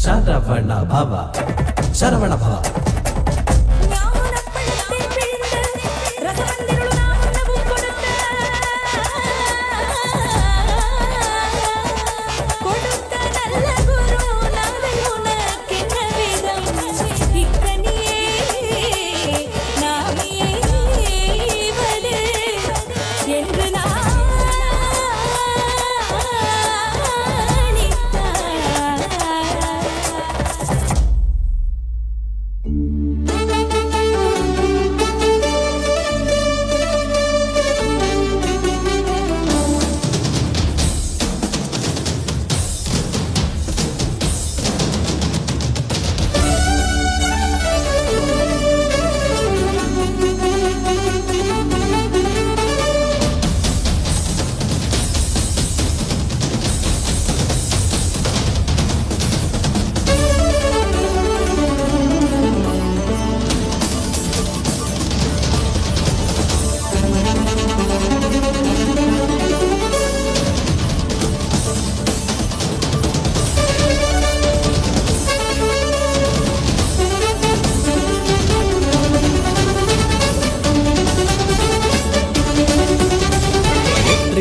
ശരവണ ഭവ ശരവണ ഭവ.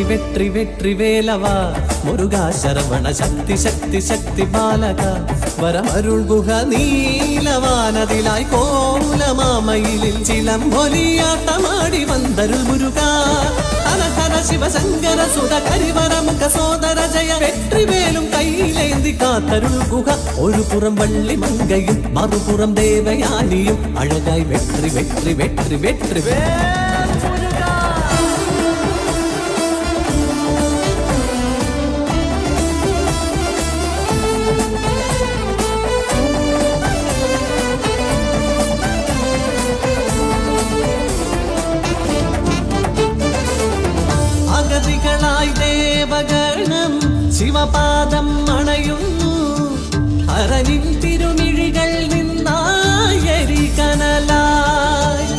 வெற்றி வெற்றி வேலவா முருகா சரவண சக்தி சக்தி சக்தி பாலகா வரமருள் குக நீலவானதிலாய் கோலமாமயிலில் சிலம்பொலியாட்டமாடி வந்தருள் முருகா ஹர ஹர சிவசங்கர சுத கரிவரமுக சோதர ஜெய வெற்றி வேலும் கையிலேந்தி காத்தருள் குக ஒரு புறம் வள்ளி மங்கையும் மறுபுறம் தேவயானியும் அழகாய் வெற்றி வெற்றி வெற்றி வெற்றி வே. ദേവഗണം ശിവപാദം അണയുന്നു ഹരനിൻ തിരുമിഴികൾ നിന്നായരി കനലായി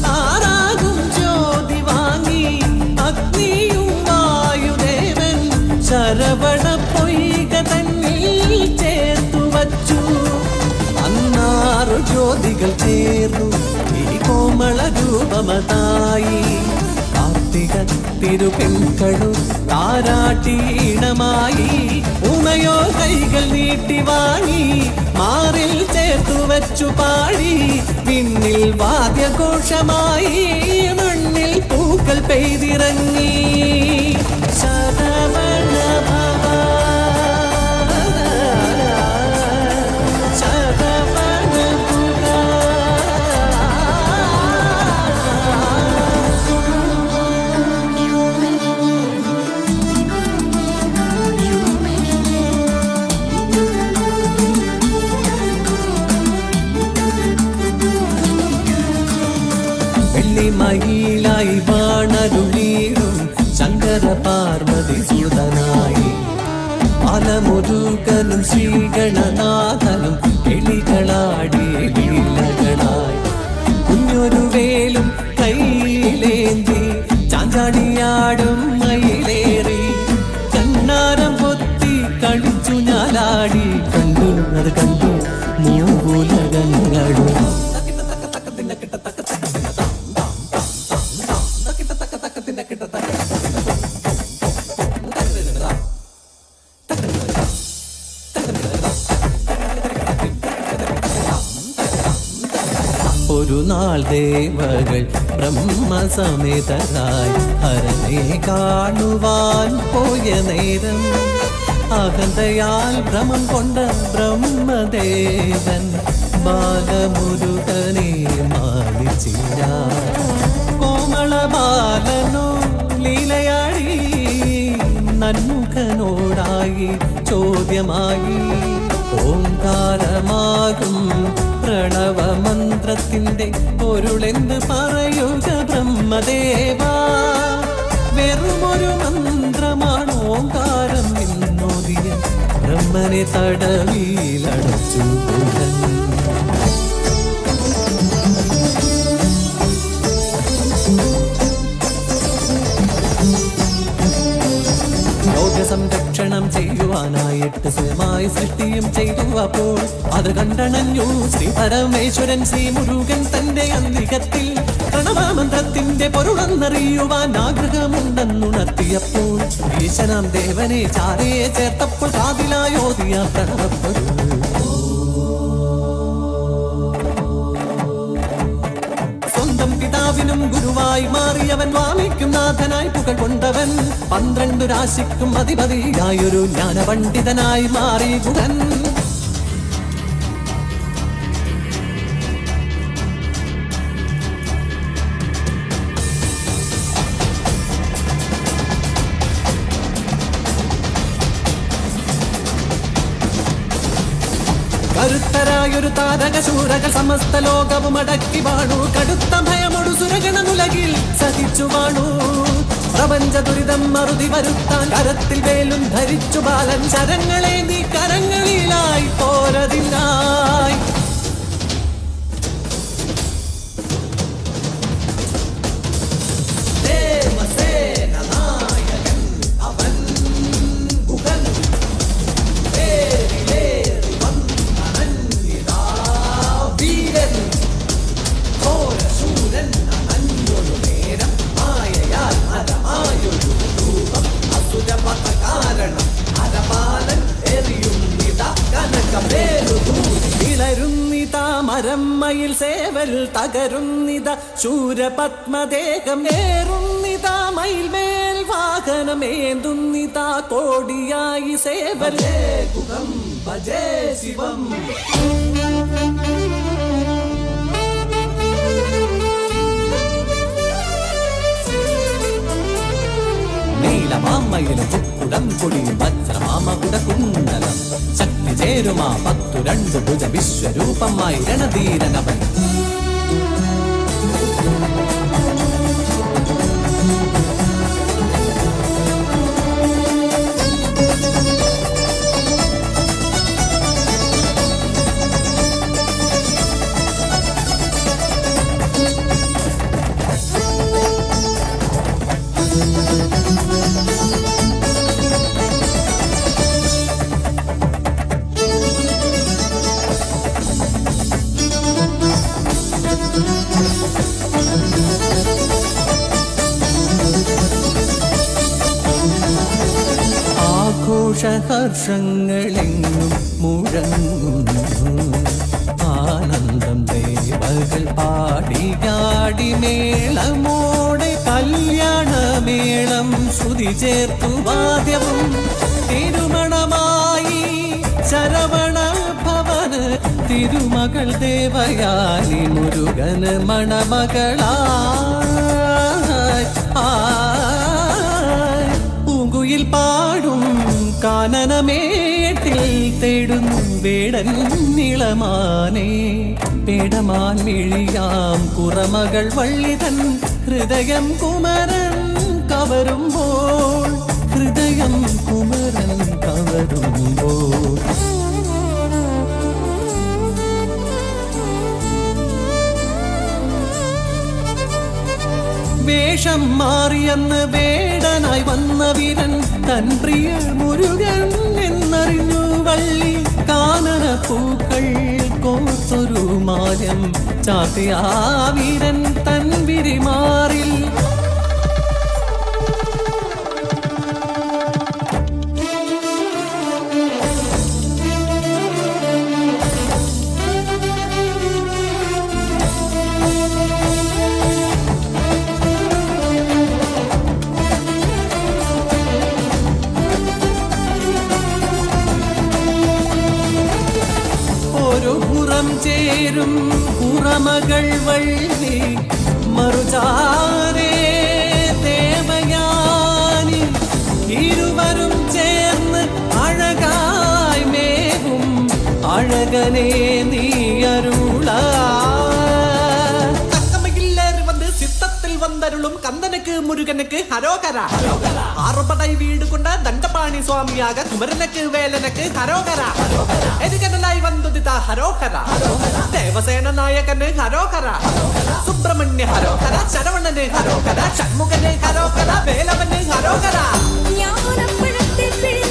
താരാകും ജ്യോതി വാങ്ങി അഗ്നിയും വായുദേവൻ ശരവണ പൊയ്ക തന്നിൽ ചേർത്തു വച്ചു അന്നാറു ജ്യോതികൾ ചേർന്നു ഈ കോമള രൂപമതായി തിരുപെൺകളു താരാട്ടീണമായി ഉമയോ കൈകൾ നീട്ടി വാങ്ങി മാറിൽ ചേർത്തു വച്ചു പാടി പിന്നിൽ വാദ്യഘോഷമായി മണ്ണിൽ പൂക്കൾ പെയ്തിറങ്ങി ശരവണ ഭവ മയിലായി വാണരുളീടും ശങ്കര പാർവതി സുതനായി പലമുരുകനും ശ്രീഗണനാഥനും എളികളാടി ലീലകളായി കുഞ്ഞൊരു വേലും കയ്യിലേന്തി ചാഞ്ചാടിയാടും മയിലേറി കണ്ണാരം പൊത്തി കളിച്ചു ഞാലാടി കണ്ടു അത് കണ്ടു മൂലകങ്ങളും ഒരു നാൾ ദേവകൾ ബ്രഹ്മസമേതരായി ഹരനെ കാണുവാൻ പോയ നേരം അകന്തയാൽ ഭ്രമം കൊണ്ട ബ്രഹ്മദേവൻ ബാലമുരുകനെ മാനിച്ചില്ല കോമള ബാലനോ ലീലയാടി നന്മുഖനോടായി ചോദ്യമായി ഓംകാരമാകും പ്രണവമന്ത്രത്തിന്റെ പൊരുളെന്ന് പറയുക ബ്രഹ്മദേവ വെറുമൊരു മന്ത്രമാണ് ഓംകാരം എന്നോദിയ ബ്രഹ്മനെ തടവിലടച്ചു ലോക സംരക്ഷ ചൂഷണം ചെയ്യുവാനായിട്ട് സ്വയമായി സൃഷ്ടിയും ചെയ്തു. അപ്പോൾ അത് കണ്ടണഞ്ഞു ശ്രീ പരമേശ്വരൻ ശ്രീ മുരുകൻ തന്റെ അന്തികത്തിൽ പ്രണവമന്ത്രത്തിന്റെ പൊരുളെന്നറിയുവാൻ ആഗ്രഹമുണ്ടെന്നുണർത്തിയപ്പോൾ ഈശനാം ദേവനെ ചാരയെ ചേർത്തപ്പോൾ കാതിലായോതിയ പ്രണവപ്പൊരുൾ. സ്വന്തം പിതാവിനും ഗുരുവായി മാറിയവൻ വാമിക്കും നാഥനായി പുകൾ കൊണ്ടവൻ 12 രാശിക്കും അധിപതിയായൊരു ജ്ഞാനപണ്ഡിതനായി മാറി ഗുഹൻ. കരുത്തരായൊരു താരകശൂരകൾ സമസ്ത ലോകവും അടക്കി വാണു. കടുത്ത ഭയമൊടു സുരഗണമുലകിൽ സഹിച്ചു വാണു. പ്രപഞ്ച ദുരിതം മറുതി വരുത്താൻ കരത്തിൽ വേലും ധരിച്ചു ബാലൻ. ശരങ്ങളെ നീ കരങ്ങളിലായി പോരതിനായി. മരമ്മയിൽ സേവൽ തകരുന്നിത ശൂരപത്മദേഹം ഏറുന്നിത മയിൽമേൽ വാഹനമേന്തുന്നിത കോടിയായി സേവൽ. ഗുഹം ഭജേ ശിവം. നീലമാമയിലും ചുക്കുടം കൊടിയും വജ്രമാമകുട കുണ്ടലം ശക്തി ചേരുമാ 12 ഭുജ വിശ്വരൂപമായി രണധീരനവൻ. ആഘോഷഹർഷങ്ങളെങ്ങും മുഴങ്ങുന്നു. ആനന്ദം ദേവകൾ പാടിയാടി മേളമോടെ കല്യാണമേളം ശ്രുതി ചേർത്തു വാദ്യവും തിരുമണമായി ശരവണ ഭവന് തിരുമകൾ ദേവയാനി മുരുകന് മണമകളായി. പൂങ്കുയിൽ പാടും കാനനമേട്ടിൽ തേടുന്നു വേടൻ നിളമാനേ. പേടമാൻ മിഴിയാം കുറമകൾ വള്ളിതൻ ഹൃദയം കുമരൻ കവരുമ്പോൾ. ഹൃദയം കുമരൻ കവരുമ്പോൾ. വേഷം മാറിയെന്ന് വേടനായി വന്ന വീരൻ തൻ പ്രിയ മുരുകൻ എന്നറിഞ്ഞു വള്ളി. കാനന പൂക്കൾ കോർത്തൊരു മാലം ചാത്തിയ വീരൻ തൻ വിരിമാറിൽ. ചേരും കുറമകൾ വള്ളി മറുചാരേ ദേവയാനി. ഇരുവരും ചേർന്ന് അഴകായി മേവും അഴകനെ നീ അരുള. சித்தத்தில் வந்தருளும் கந்தனுக்கு முருகனுக்கு ஹரோகரா. ஆறுபடை வீடு கொண்ட தண்டபாணி சுவாமியாக குமரனுக்கு வேலனுக்கு ஹரோகரா. எதுகடலாய் வந்துதித ஹரோகரா. தேவசேன நாயகனு ஹரோகரா. சுப்பிரமணிய ஹரோகரா. சரவணனு ஹரோகரா. சண்முகனு ஹரோகரா. வேலவனு ஹரோகரா. ஞானப்பழத்தில்